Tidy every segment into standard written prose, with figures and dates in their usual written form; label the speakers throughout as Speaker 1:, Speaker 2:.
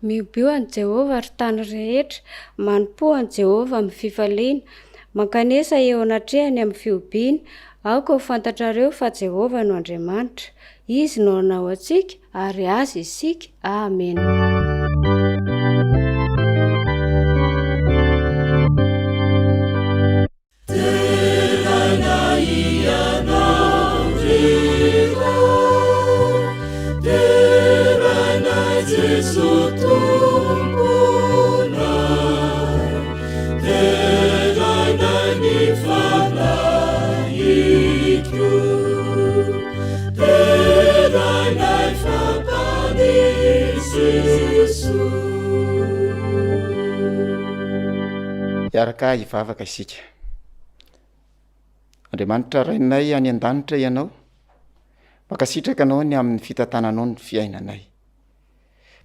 Speaker 1: Miombeo an Jehovah ry tany rehetra, manompo an Jehovah amin'ny fifaliana, mankanesa eo anatrehany amin'ny fiobiana. Aoka ho fantatrareo fa Jehovah no Andriamanitra, izy no anao antsika ary azy isika. Amen.
Speaker 2: Iaraka hivavaka isika. Andriamanitra rainay any an-danitra ianao, mankasitraka anao ny amin'ny fitantananao ny fiainanay.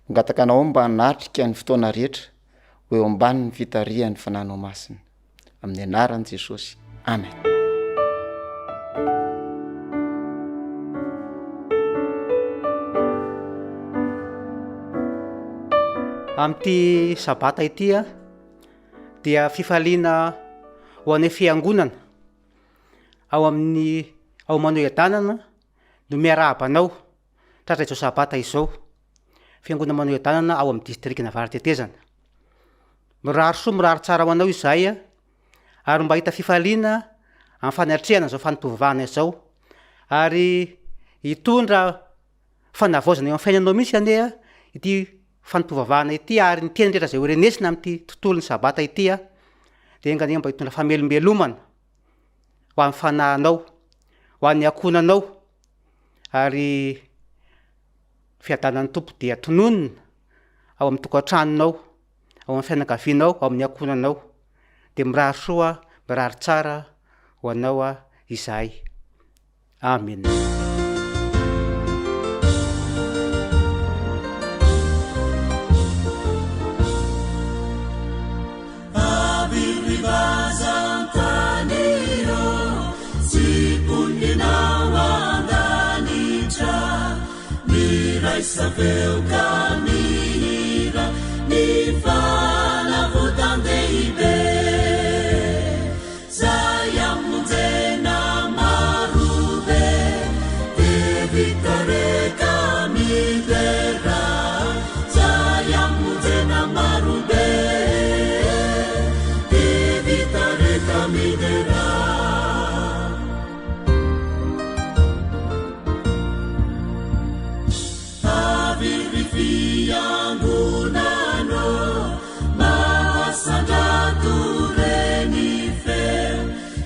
Speaker 2: Mangataka anao mba hanatrika ny fotoana rehetra ho eo ambany ny fitarihan'ny fananao masina. Amin'ny anaran'i Jesosy. Amen.
Speaker 3: Amin'ity sabata ity dia fifaliana ho anay fiangonana ao Manohy Adanana no miarabanao tratra izao sabata izao. Fiangonana Manohy Adanana ao amin'ny distrikina Avaratetezana. Mirary soa mirary tsara ho anao izay ary mba hita fifaliana amin'ny fanatrehana zao fanompivavahana izao ary hitondra fanavaozana eo amin'ny fiainanao misy ane ity fanompivavahana ity ary ny teny rehetra zay orenesina amin'ity tontolo ny sabata ity dia engany mba hitondra famelombelomana ho amin'ny fanahinao, ho an'ny akonanao ary fiadanan'ny tompo dia tononona ao amin'ny tokantranonao, ao amin'ny fianakavianao, ao amin'ny akonanao. Dia mirary soa, mirary tsara ho anao izay. Amen.
Speaker 4: Saveu caminhira ni fala votandeibe saya mudena marube evitare camidera saya mudena marube evitare camidera. Fiangonano mahasandratureny feo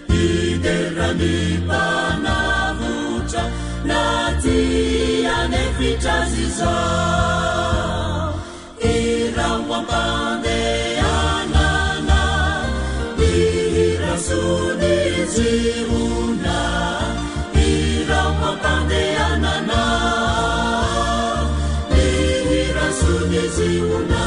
Speaker 4: hiderany mpanavotra na tiany fitrazy izao irao ampandehanana irasony jiona irao ampandehanana Ziuna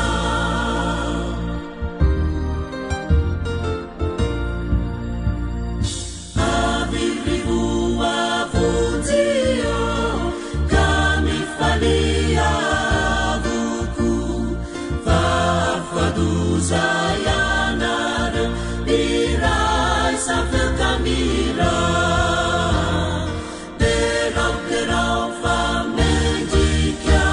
Speaker 4: avivua funzio kami falia duku fafaduza yanare irai safe kamira derau famedika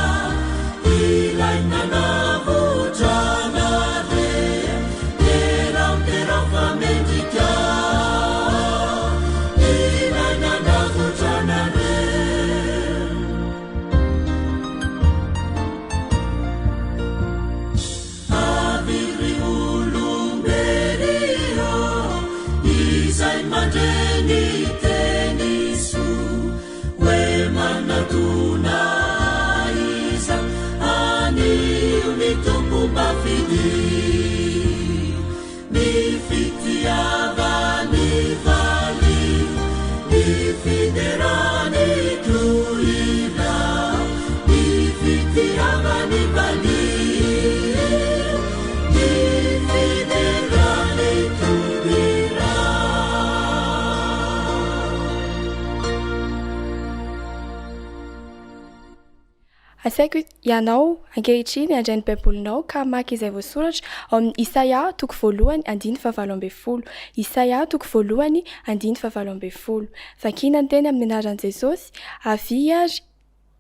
Speaker 5: asaiko ianao ankehitriny andray ny baibolinao ka maky izay voasoratra ao amin'ny Isaia 1:7-20. Isaia 1:7-20. Vakina ny teny amin'ny anaran'i Jesosy, avy ary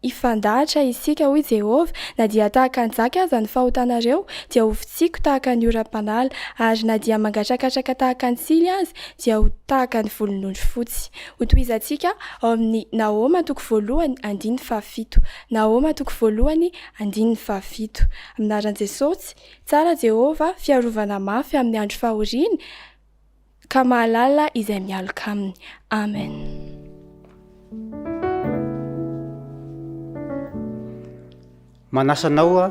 Speaker 5: ifandahatra isika hoy Jehova, na dia tahaka ny zaka aza ny fahotanareo dia ho fitsiko tahaka ny oram-panala, ary na dia mangatrakatraka tahaka ny sily azy dia ho tahaka ny volon'ondry fotsy. Hotohizantsika ao amin'ny Naoma 1:7. Naoma 1:7. Aminaran'i Jesosy, tsara Jehova fiarovana mafy amin'ny andro fahoriana, ka mahalala izay mialoka aminy. Amen.
Speaker 3: Manasanao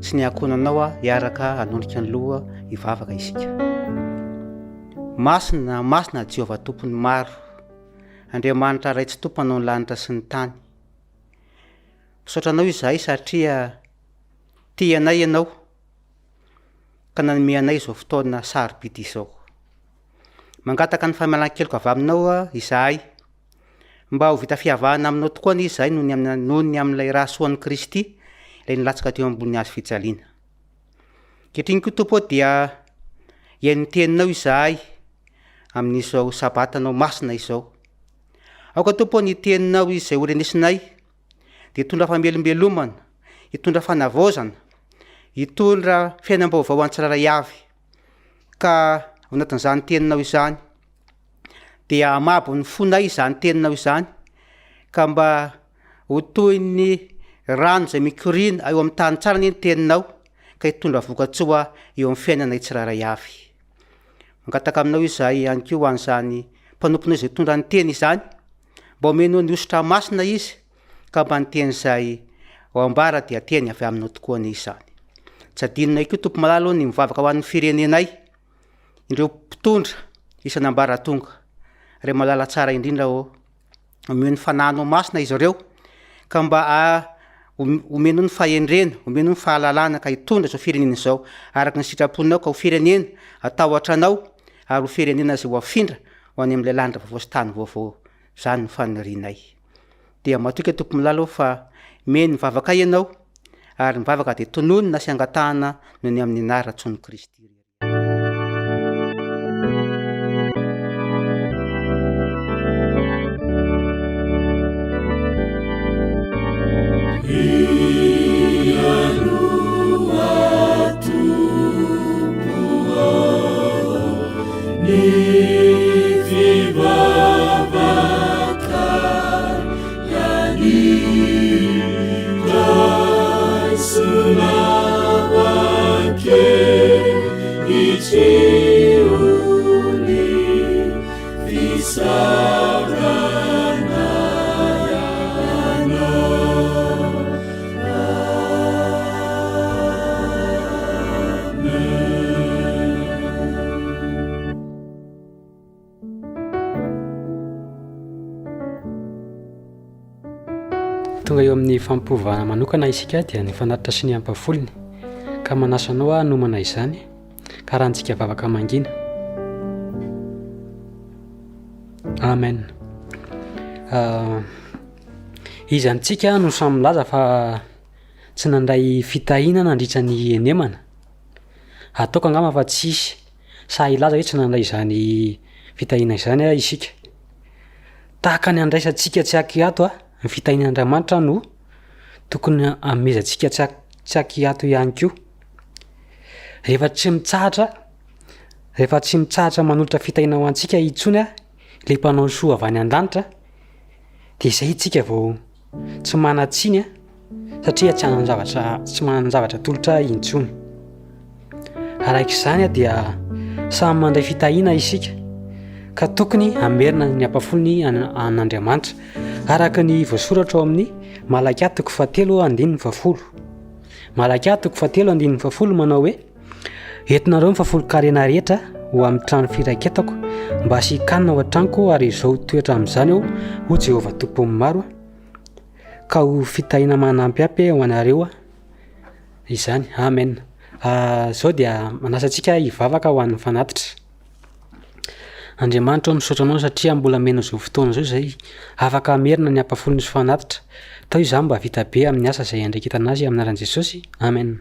Speaker 3: sy ny ankonanao hiaraka hanondrika ny loha hivavaka isika. Masina Jehova tompony maro, Andriamanitra raitsy tompanao ny lanitra sy ny tany. Misaotranao izahay satria tianay ianao ka nanome anay izao fotoana sarobidy izao. Mangataka ny fahamalan-keloko avy aminao izahay, mba ho vita fihavahana aminao tokoa ny izahay noho ny amin'ilay rahasoan'i Kristy ilay nilatsaka teo ambony hazo fijaliana. Kehitriny koa Tompo dia iain'ny teninao izahay amin'izao sabatanao masina izao. Aoka Tompo ny teninao izay orenesinay dia hitondra famelombelomana, hitondra fanavaozana, hitondra fiainam-baovao an-tsiraray avy. Ka ao anatin'izany teninao izany dia amabo ny fonay izany teninao izany, ka mba ho toy ny rano izay mikorina eo amin'ny tany tsara ny teninao, ka hitondra vokatsoa eo amin'ny fiainanay tsiraray avy. Mangataka aminao izahay ihany koa an'izany mpanomponao izay hitondra ny teny izany, mba omenao ny ositra masina izy, ka mba ny teny izay ao ambara dia teny avy aminao tokoa ny izany. Tsy adinonay koa Tompo malalo ny mivavaka ho an'ny firenenay, indreo mpitondra isan'ambaratonga, ray malala tsara indrindra omeo ny fananao masina izy ireo, ka mba omeno ny fahendrena, omeno ny fahalalana ka hitondra izao firenena izao araka ny sitraponao, ka ho firenena atahotra anao, ary ho firenena izay ho afindra ho any amin'ilay lanitra vaovao sy tany vaovao izany ny fanirianay. Dia matoka Tompo malalo fa meny mivavaka ianao, ary mivavaka dia tononona sy angatahana noho ny amin'ny anarantsony Kristy.
Speaker 6: Tonga eo amin'ny fampiovana manokana isika dia ny fanatitra sy ny ampafolony, ka manasanao hanomana izany ka rahantsika vavaka mangina. Amen. Izantsika no samy milaza fa tsy nandray fitahiana nandritra ny enemana. Ataoko angamba fa tsisy sa ilaza hoe tsy nandray izany fitahiana izany isika. Tahaka ny andraisantsika tsy akiato ny fitahian'Andriamanitra no tokony amezantsika tsy akiato ihany koa. Rehefa tsy mitsahatra manolotra fitahiana ho antsika intsony le mpanao soa avy any an-danitra, dia izay itsika vao tsy manatsiny satria tsy manana zavatra tolotra intsony. Araka izany dia samy mandray fitahiana isika, ka tokony amerina ny ampafolony an'Andriamanitra araka ny voasoratra ao amin'ny Malakia 4:7-20. Malakia 4:7-20 manao hoe: entinareo mifafolo karena rehetra ho amin'ny trano firaketako, mba sikanina ao an-tranoko, ary izao toetra amin'izany aho ho Jehova tompony maro, ka ho fitahiana manampiampy ho anareo izany. Amen. Zao dia manasantsika hivavaka ho an'ny fanatitra. andriamanitra ao misaotra anao satria mbola menao zao fotoana zao zay afaka merina ny ampafolony sy fanatitra tao izaho mba vita be amin'ny asa zay andraikitana azy aminaran'i Jesosy amen.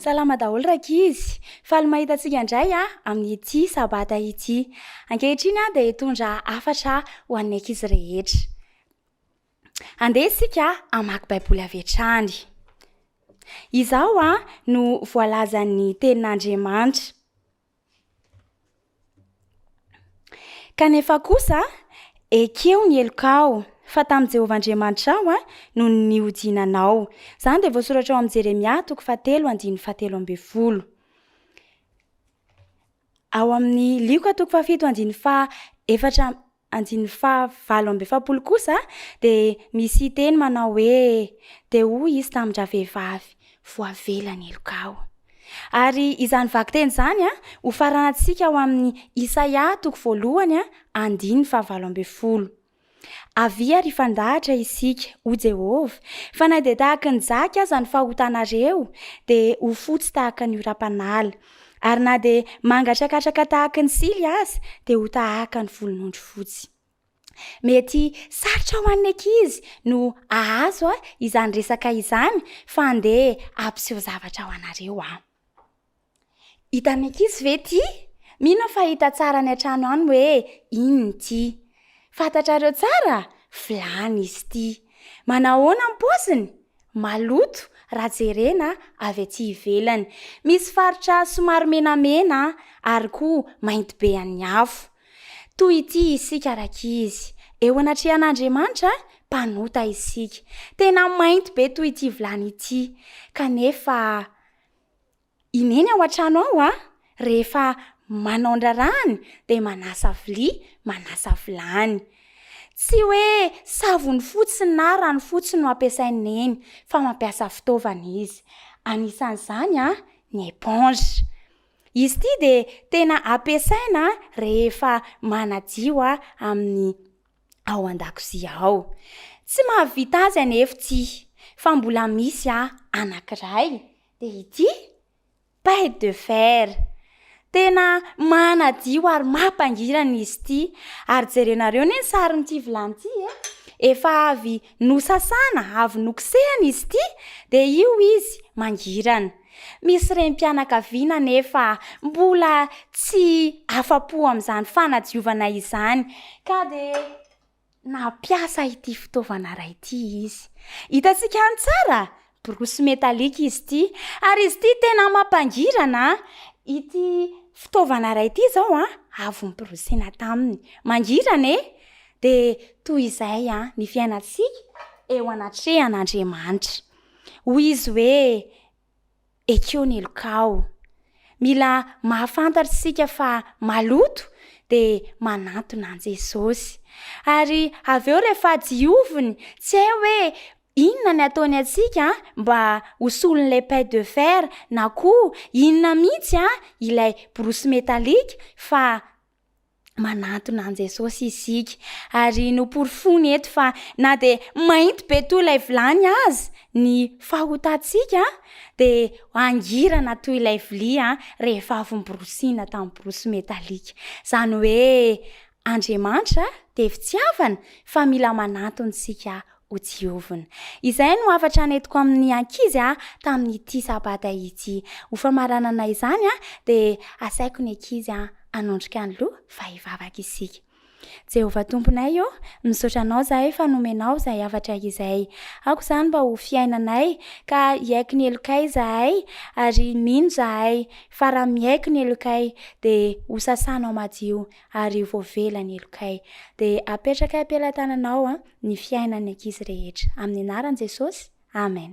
Speaker 7: Salama daholo rakizy, faly mahitatsika indray amin'ny ity sabata ity. Ankehitriny dia hitondra hafatra ho an'ny ankizy rehetra. Andeha isika hamaky baiboly avy hatrany. Izao no voalazan'ny tenin'Andriamanitra. Kanefa kosa ekeo ny elokao fa tamin'i Jehovah Andriamanitra ao no niodinanao. Zany dia voasoratra ao amin'ny Jeremia 3:7-12. Ao amin'ny Lioka 7:4-7 kosa dia misy teny manao hoe dia hoy izy tamin-dra vehivavy voavela ny elokao. Ary izany vaky teny izany ho faranantsika ao amin'ny Isaia 1:9-10. Avia ry fandahatra isika, o Jehovah, fa na dia tahaka ny zaka aza ny fahotanareo, dia ho fotsy tahaka ny oram-panala. Ary na dia mangatrakatraka tahaka ny sily aza, dia ho tahaka ny volon'ondry fotsy. mety sarotra ho an'ny ankizy no ahazo izany resaka izany fa andeha ampiseho zavatra ho anareo hitan'ny ankizy ve ty? Mino fa hita tsara ny an-trano any hoe inony ty? Fantatrareo tsara? Vilany izy ty. Manahoana ny paoziny? Maloto raha jerena avy aty ivelany. Misy faritra somary menamena ary koa mainty be an'ny afo. Toy ity isika rakizy. Eo anatrehan'Andriamanitra mpanota isika. Tena mainty be toy ity vilany ity. Kanefa ineny ao an-trano ao rehefa manaondra rano dia manasa vilia, manasa vilany. Tsy hoe savony fotsiny na rano fotsiny no ampiasainy eny, fa mampiasa fitaovana izy. Anisan'izany ny éponge. Izy ity dia tena ampiasaina rehefa manadio amin'ny ao an-dakozia ao. Tsy mahavita azy anefa ity, fa mbola misy anankiray. Dia ity paille de fer. Tena manadio ary mampangirana izy ity. Ary jerenareo ny sarin'ity vilany ity efa avy nosasana, avy nokisehana izy ity, dia io izy mangirana. Misy renim-pianakaviana nefa mbola tsy afa-po amin'izany fanadiovana izany, ka dia nampiasa ity fitaovana iray ity izy. Hitantsika any tsara? Borosy metalika izy ity, ary izy ity tena mampangirana. Ity fitaovana iray ity zao avy niborosina taminy. Mangirana dia toy izay ny fiainantsika eo anatrehan'Andriamanitra. Hoy izy hoe ekeo ny lokao. Mila mahafantatra sika fa maloto dia manantona an Jesosy. Ary avy eo rehefa dioviny, tsy hay hoe inona ny ataony atsika mba hosolon'ilay paille de fer na koa inona mihitsy ilay borosy metalika fa manantona an Jesosy isika. Ary noporofony eto fa na dia mainty be toy ilay vilany azy ny fahotantsika dia angirana toy ilay vilia rehefa avy niborosiana tamin'ny borosy metalika. Izany hoe Andriamanitra dia fitiavana fa mila manantona sika ho diovina. Izay no afatra netiko amin'ny ankizy tamin'ity sabata ity. Ho famaranana izany dia asaiko ny ankizy anondrika ny loha fa hivavaka isika. Jehovah tomponay misaotra anao zahay fa nomenao izay afatra izay. Ako izany mba ho fiainanay ka hiaiky ny elokay zahay ary mino zahay fa raha miaiky ny elokay dia ho sasanao madio ary voavela ny elokay. Dia apetraka ampelantananao ny fiainan'ny ankizy rehetra. Amin'ny anaran'i Jesosy. Amen.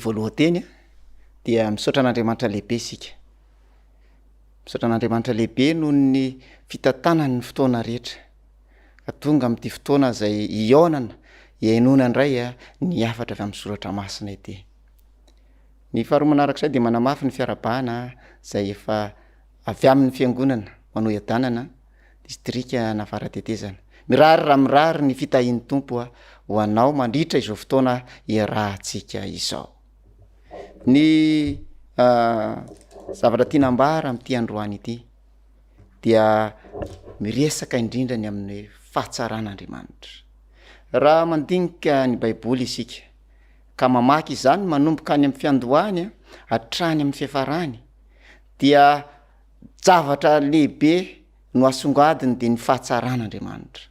Speaker 2: voalohanteny dia misaotra an'Andriamanitra lehibe isika. Misaotra an'Andriamanitra lehibe noho ny fitantanany ny fotoana rehetra ka tonga amin'ity fotoana izay ionana iainona indray ny afatra avy amin'ny soratra masina ity. Ny faharoa manarak'izay dia manamafy ny fiarabahana izay efa avy amin'ny fiangonana manao iadanana distrika Navaratetezana. Mirary raha mirary ny fitahian'ny tompo ho anao mandritra izao fotoana iarahantsika izao. Ny zavatra tiana ambara amin'ity androany ity dia miresaka indrindra ny amin'ny fahatsaran'Andriamanitra. Raha mandinika ny baiboly isika ka mamaky izany manomboka any amin'ny fiandohany hatrany amin'ny fiafarany dia zavatra lehibe no asongadiny dia ny fahatsaran'Andriamanitra.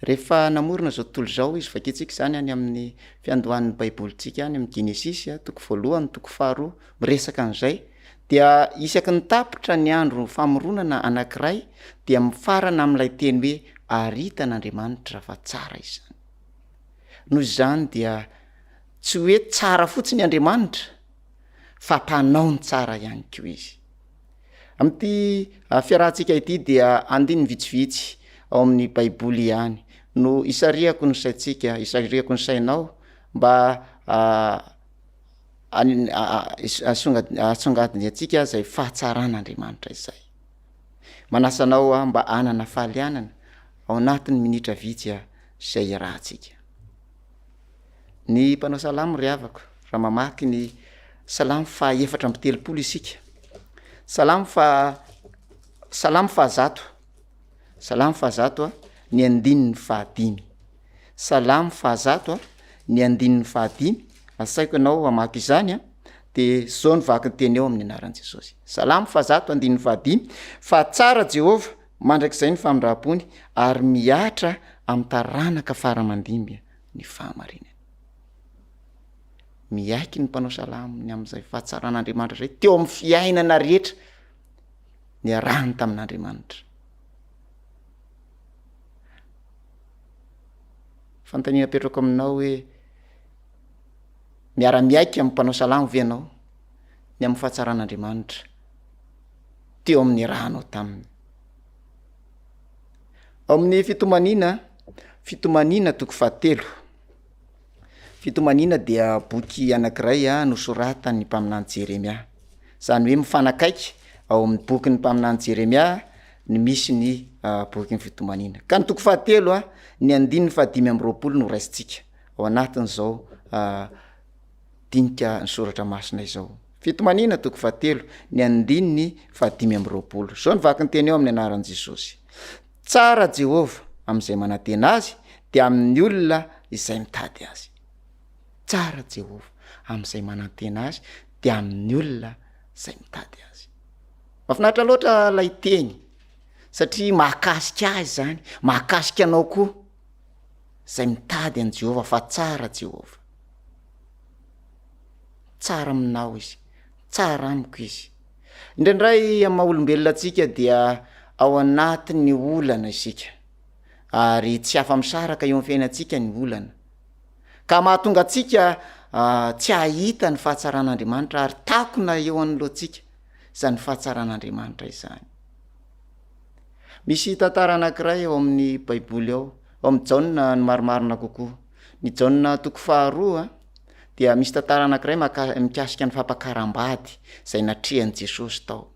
Speaker 2: Rehefa namorona zao tontolo zao izy vakintsika izany any amin'ny fiandohan'ny baibolitsika any amin'ny Genesisy toko 1, toko 2 miresaka an'izay dia isaky ny tapitra ny andro famoronana anankiray dia mifarana amin'ilay teny hoe aritan'Andriamanitra fa tsara izany. Noho izany dia tsy hoe tsara fotsiny Andriamanitra fa mpanao ny tsara ihany koa izy. Amin'ity fiarahantsika ity dia andininy vitsivitsy ao amin'ny baiboly ihany no isariako ny saintsika, isariako ny sainao mba asongadiny atsika zay fahatsaran'Andriamanitra izay. Manasanao mba anana fahalianana ao anatin'ny minitra vitsy izay iarahantsika. Ny mpanao salamo ry havako raha mamaky ny salamo 4telopolo isika. Salamo fa 100. Salamo 100 ny 5. Salamo 100 ny 5. Asaiko ianao amaky izany dia zao ny vaky ny teny eo amin'ny anaran'i Jesosy. Salamo 100 5. Fa tsara Jehova mandrakizay ny famindram-pony ary miatra amin'ny taranaka faramandimby ny fahamarinany. Miaiky ny mpanao salamo ny amin'izay fahatsaran'Andriamanitra izay teo amin'ny fiainana rehetra ny arahany tamin'Andriamanitra. Fanontaniana apetrako aminao hoe miara-miaiky amin'ny mpanao salamo ve ianao ny amin'ny fahatsaran'Andriamanitra teo amin'ny rahanao taminy. Ao amin'ny fitomanina toko 7. Fitomanina dia boky anankiray nosoratany mpaminany Jeremia. Zany hoe mifanakaiky ao amin'ny boky ny mpaminany Jeremia ny misy ny boky ny fitomanina. Ka ny toko 7 ny 520 no raisitsika ao anatin'izao dinika ny soratra masina izao. Fitomanina toko 7 ny 520. Zao ny vaky ny teny eo amin'ny anaran'i Jesosy. Tsara Jehova amin'izay manantena azy dia amin'ny olona izay mitady azy. Tsara Jehova amin'izay manantena azy dia amin'ny olona izay mitady azy. Mahafinaritra loatra lay teny satria mahakasika azy zany, mahakasika anao koa izay mitady an' Jehova fa tsara Jehova. Tsara aminao izy, tsara amiko izy. Indraindray amin'ny maha-olombelona antsika dia ao anatin'ny olana isika ary tsy afa-misaraka eo amin'ny fiainantsika ny olana. Ka mahatonga atsika tsy ahita ny fahatsaran'Andriamanitra ary takona eo anoloantsika izany fahatsaran'Andriamanitra izany. Misy tantara anankiray ao amin'ny baiboly ao amin'ny Jaona ny marimarina kokoa. Ny Jaona toko 2 dia misy tantara anankiray mikasika ny fampakaram-bady izay natrehan'i Jesosy tao.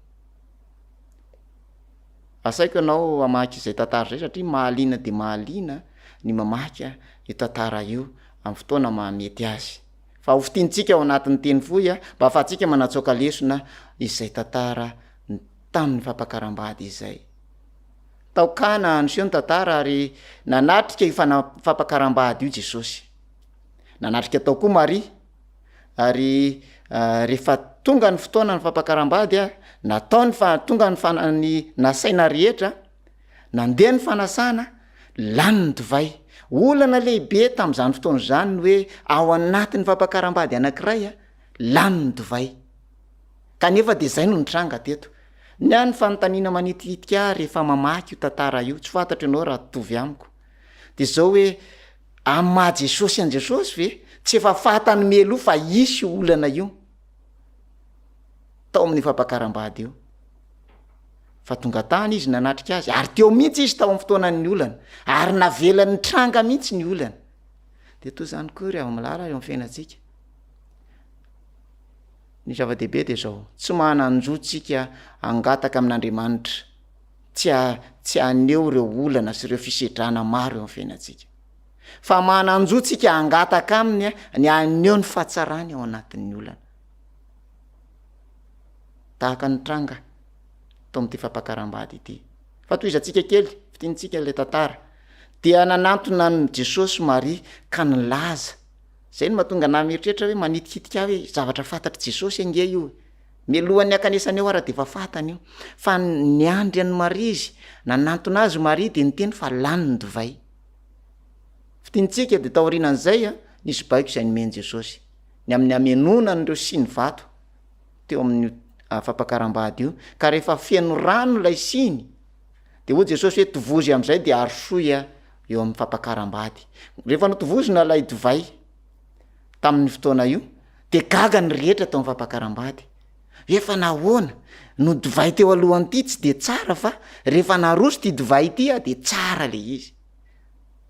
Speaker 2: Asaiko ianao amaky izay tantara izay satria mahaliana dia mahaliana ny mamaky io tantara io amin'ny fotoana mahamety azy. Fa hofitintsika ao anatin'ny teny fohy mba ahafahantsika manatsoaka lesona izay tantara tamin'ny fampakaram-bady izay. Taokana niseho ny tantara ary nanatrika io fampakaram-bady io Jesosy. Nanatrika tao koa Maria ary rehefa tonga ny fotoana ny fampakaram-bady nataony tonga ny nasaina rehetra nandeha ny fanasana lany ny divay. Olana lehibe tamin'izany fotoana izany ny hoe ao anatin'ny fampakaram-bady anankiray lany ny divay. Kanefa dia izay no nitranga teto. Ny any fanontaniana manititika rehefa mamaky io tantara io tsy fantatra ianao raha tovy amiko. Dia zao hoe amin'ny maha Jesosy an' Jesosy ve tsy efa fatany melo fa isy olana io tao amin'ny fampakaram-bady io fa tonga tany izy nanatrika azy ary teo mihitsy izy tao amin'ny fotoanany olana ary navelan'ny tranga mihitsy ny olana de toy zany kory ao milala eo amin'ny fiainantsika ny zava-dehibe de zao tsy mananjotsika angataka amin'Andriamanitra tsy aneo reo olana sy reo fisedrana maro eo amin'ny fiainantsika fa mananjotsika angataka aminy ny aneo ny fahatsarany ao anatin'ny olana tahaka ny tranga to am'ty fampakaram-bady ity fa toy izatsika kely fitinitsika le tantara dia nanantona ny Jesosy Maria ka nilaza zay no mahatonga na mieritreritra hoe manitikitika hoe zavatra fantatry Jesosy ange io milohan'ny akanesany eo ara de efa fatany io fa ny andry any Maria izy nanantona azy Maria de niteny fa lany ny divay fitinitsika de taorinan'izay nisy baiko izay nomeny Jesosy ny amin'ny amenonan'ireo siny vato teo amin'ny fampakaram-bady io ka rehefa feno rano lay siny de ho Jesosy hoe tovozy am'izay de arosoya eo amin'ny fampakaram-bady rehefa notovozona lay divay tamin'ny fotoana io de gaga ny rehetra tao amin'ny fampakaram-bady efa nahoana no divay teo alohan'ity tsy de tsara fa rehefa naroso ty divay ity de tsara le izy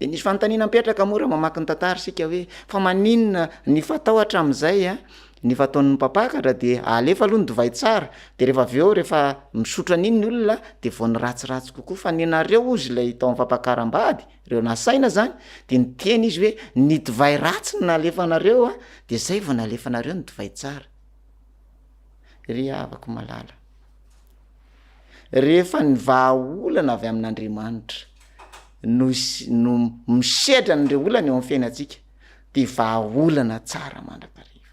Speaker 2: de nisy fanontaniana mipetraka mora mamaky ny tantara sika hoe fa maninona ny fatao hatram'izay ny fataon'ny mpapakatra de alefa aloha ny divay tsara de rehefa aveo rehefa misotra an'iny ny olona de vao ny ratsiratsy kokoa fa nenareo ozy lay tao amin'ny fampakaram-bady reo nasaina zany de niteny izy hoe ny divay ratsy nalefanareo de zay vao nalefanareo ny divay tsara ry avako malala rehefa ny vahaolana avy amin'Andriamanitra no misedra n'ireo olana eo amin'ny fiainantsika de vahaolana tsara mandrakariva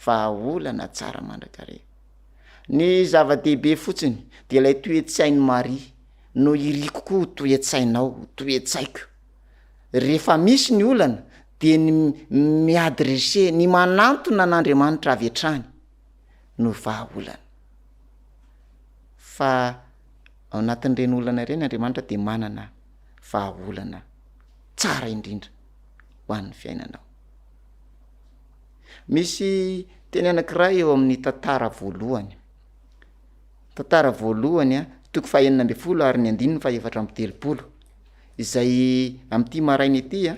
Speaker 2: vahaolana tsara mandrakariva ny zava-dehibe fotsiny de ilay toe-tsainy Maria no iriko koa toe-tsainao toe-tsaiko rehefa misy ny olana de ny miadrese ny manantona an'Andriamanitra avy hatrany no vahaolana fa ao anatin'ireny olana ireny Andriamanitra de manana vahaolana tsara indrindra ho an'ny fiainanao misy teny anankiray eo amin'ny tantara voalohany toko fahaenina amby folo ary ny andininy fa efatra amby telopolo izay am'ty maraina ity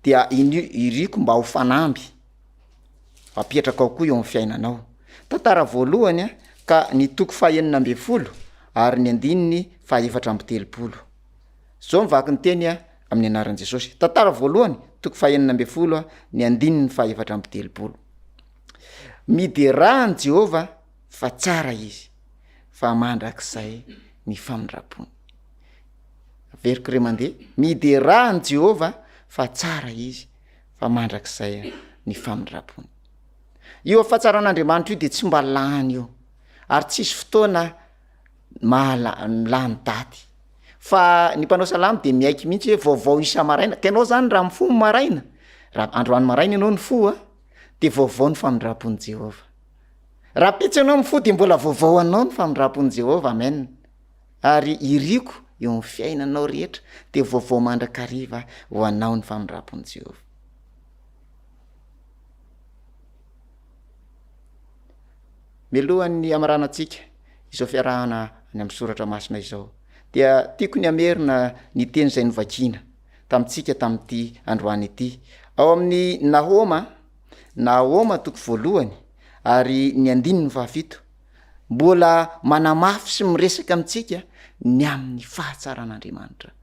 Speaker 2: dia iriko mba ho fanamby apetraka ao koa eo amin'ny fiainanao tantara voalohany ka ny toko fahaenina amby folo ary ny andininy fa efatra amby telopolo zao mivaky ny teny amin'ny anaran'i Jesosy tantara voalohany toko fahaenina amby folo ny andininy fa efatra amby telopolo miderahan Jehova fa tsara izy fa mandrakizay ny famindrapony veriko re mandeha miderahan Jehova fa tsara izy fa mandrakizay ny famindrapony io afahatsaraan'Andriamanitra io de tsy mba lany io ary tsisy fotoana lany daty fa ny mpanao salamy de miaiky mihitsy hoe vaovao isa maraina ka ianao zany raha mifo maraina raha androany maraina ianao ny fo de vaovao ny famindrapon'i Jehova raha pitsy ianao mifo de mbola vaovao anao ny famindrapon'i Jehova amen ary iriko eo amin'ny fiainanao rehetra de vaovao mandrakariva ho anao ny famindrapon'i Jehova mialohan'ny amaranantsika izao fiarahana any amin'ny soratra masina izao dia tiako ny amerina ny teny izay novakina tamintsika tamin'ity androany ity ao amin'ny Nahoma toko voalohany ary ny andininy fahafito mbola manamafy sy miresaka amintsika ny amin'ny fahatsaran'Andriamanitra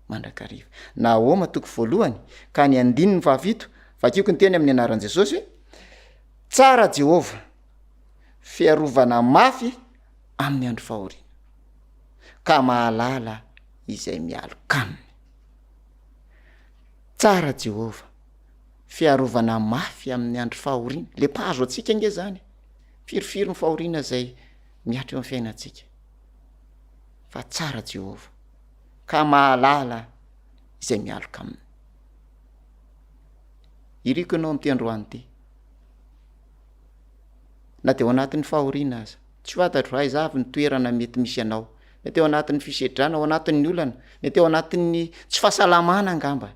Speaker 2: mandrakariva Nahoma toko voalohany ka ny andininy fahafito vakiako ny teny amin'ny anaran'i Jesosy tsara Jehova fiarovana mafy amin'ny andro fahoriana ka mahalala izay mialoka aminy tsara Jehova fiarovana mafy amin'ny andro fahoriana le mpahazo atsika nge zany firifiro ny fahoriana zay miatra eo amin'ny fiainantsika fa tsara Jehova ka mahalala izay mialoka aminy iriko ianao am'ty androany ty na de ao anatin'ny fahoriana aza tsy fantatro aiza avy ny toerana mety misy anao mety ao anatin'ny fisedrana ao anatin'ny olana mety ao anatin'ny tsy fahasalamana angamba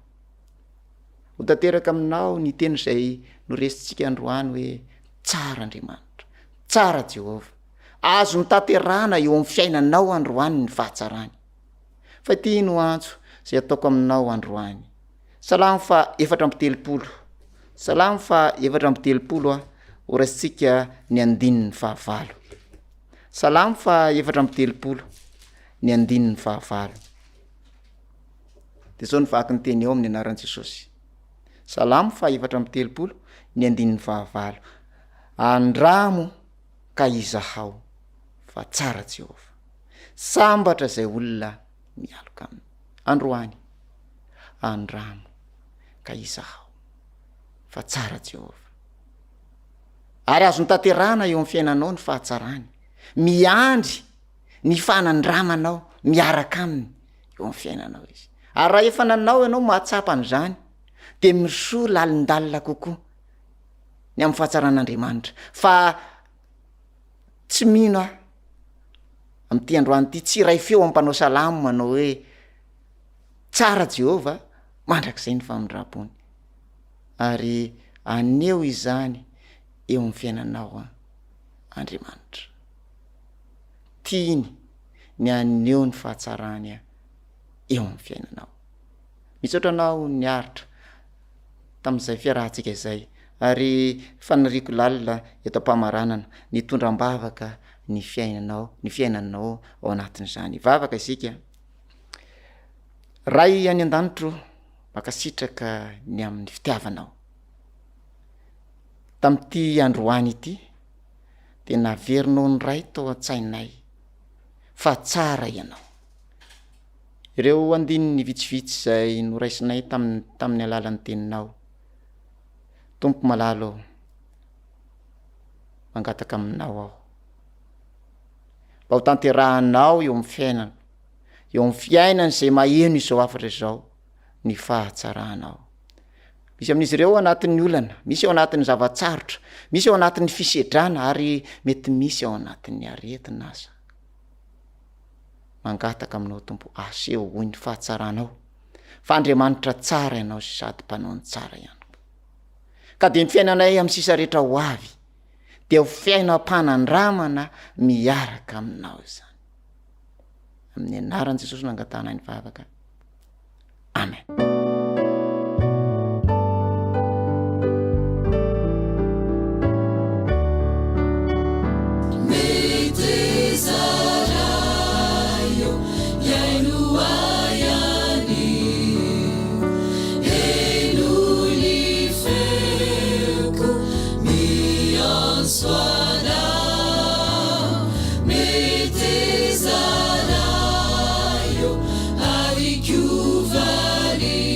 Speaker 2: ho tanteraka aminao ny teny zay noresitsika androany hoe tsara andriamanitra tsara jehova azo nytaterana eo amin'ny fiainanao androany ny fahatsarany fa tia no antso zay ataoko aminao androany salamo fa 4 salamo fa 4 orasitsika ny andininy fahavalo salamo fa 4 ny andininy fahavalo de zao ny vaky ny teny eo amin'ny anaran'i Jesosy salamo fa 4 ny andininy fahavalo andramo ka izahao fa tsara Jehova sambatra zay olona mialoka aminy androany andramo ka izahao fa tsara Jehova ary azo nytaterana eo amin'ny fiainanao ny fahatsarany miandry ny fanandramanao miaraka aminy eo amin'ny fiainanao izy ary raha efa nanao ianao mahatsapa an'izany de misoa lalindalina kokoa ny amin'ny fahatsaran'Andriamanitra fa tsy mino am'ty androany ty tsy ray feo ampanao salamo manao hoe tsara Jehova mandrak'izay ny famindram-pony ary aneo izany eo amin'ny fiainanao Andriamanitra tiany ny aneo ny fahatsarany eo amin'ny fiainanao mitsaotranao ny aritra tamin'izay fiarahantsika izay ary fanariko lalina eto am-pamaranana ny tondram-bavaka ny fiainanao ao anatin'izany vavaka isika ray any an-danitro makasitraka ny amin'ny fitiavanao tamin'ity androany ity de naverinao ny ray tao an-tsainay fa tsara ianao ireo andininy vitsivitsy zay noraisinay tamin'ny alalan'ny teninao tompo malalo mangataka aminao aho mba ho tanterahanao eo amin'ny fiainana eo amin'ny fiainana zay maheno izao afatra izao ny fahatsaranao misy amin'izy ireo anatin'ny olana misy ao anatin'ny zavatsarotra misy ao anatin'ny fisedrana ary mety misy ao anatin'ny aretina aza mangataka aminao tompo aseho hoy ny fahatsaranao fa Andriamanitra tsara ianao sady mpanao ny tsara ihany ka de ny fiainanay amin'ny sisa rehetra ho avy de ho fiainam-panandramana miaraka aminao zany amin'ny anaran'i Jesosy nangatana ny vavaka amen.
Speaker 4: Metezalayo, arikiuvali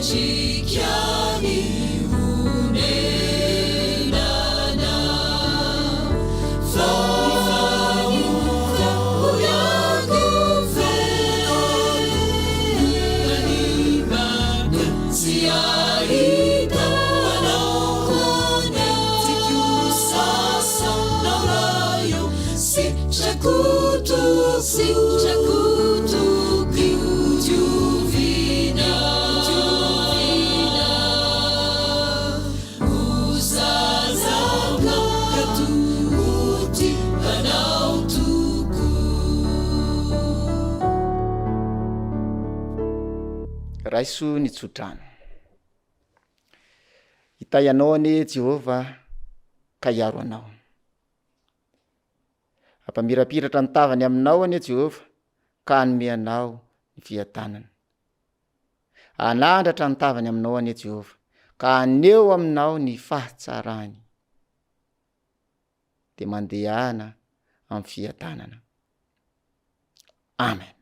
Speaker 4: Metrikani hunenana Faifanika uyaguve Nanimana siaida Wanokone Tikyusasa Naurayo Sichakutu Juvina Usazanga Katuti Panautuku
Speaker 2: raiso ny tsodrano hita ianao ane Jehova ka hiaro anao ampamirapiratra ny tavany aminao ane Jehova ka anome anao ny fiatanana anandratra ny tavany aminao ane Jehova ka aneo aminao ny fahatsarany de mandehana amin'ny fiatanana. Amen.